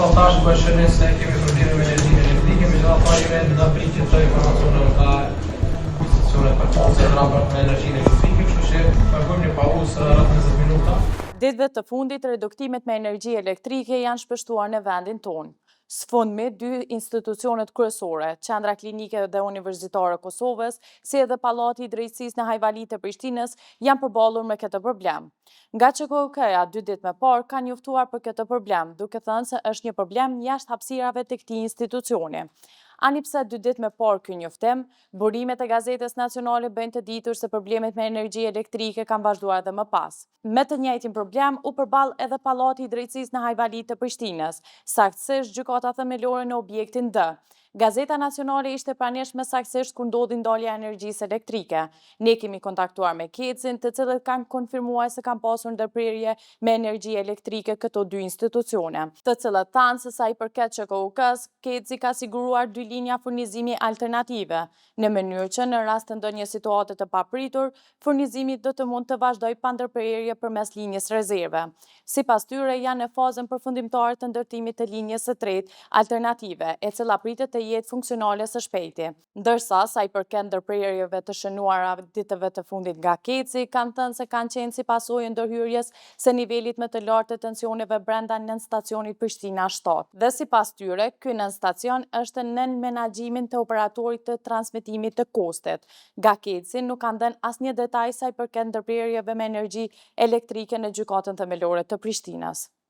sa tash bashkënë se kemi probleme me energjinë elektrike, megjithatë jemi në pritje të informacioneve nga institucionet përkohëse në raport me energjinë elektrike, kështu që paguajmë një pauzë rreth 20 minuta. Ditëve të fundit, reduktimet me energji elektrike janë shpeshtuar në vendin tonë. Sfundmi, dy institucionet kryesore, Qendra Klinike dhe Universitare e Kosovës, si edhe Pallati i Drejtësisë në Hajvali të Prishtinës, janë përballur me këtë problem. Nga QKK-ja 2 ditë më parë ka njoftuar për këtë problem, duke thënë se është një problem jashtë hapësirave të këtij institucioni. Ani pse 2 ditë më parë ky njoftim, burimet e Gazetës Nacionale bëjnë të ditur se problemet me energji elektrike kanë vazhduar edhe më pas. Me të njëjtin problem u përball edhe Pallati i Drejtësisë në Hajvali të Prishtinës, saktësisht gjykata themelore në objektin D. Gazeta Nacionale ishte pranishme saktësisht kur ndodhi ndalja e energjisë elektrike. Ne kemi kontaktuar me Kecin, të cilët kanë konfirmuar se kanë pasur ndërprerje me energji elektrike këto dy institucione, të cilët thanë se sa i përket QKK-s, Keci ka siguruar 2 linja furnizimi alternative, në mënyrë që në rast të ndonjë situate të papritur, furnizimi do të mund të vazhdojë pa ndërprerje përmes linjës rezerve. Sipas tyre janë në fazën përfundimtare të ndërtimit të linjës së tretë alternative, e cila pritet të jetë funksionale së shpejti. Ndërsa sa i përket ndërprerjeve të shënuara ditëve të fundit nga Keci, kanë thënë se kanë qenë si pasojë ndërhyrjes së nivelit më të lartë të tensioneve brenda nën stacionit Prishtina 7. Dhe sipas tyre, ky nën stacion është nën menaxhimin të operatorit të transmetimit të kostit. Nga Keci nuk kanë dhënë asnjë detaj sa i përket ndërprerjeve me energji elektrike në gjykatën themelore të Prishtinës.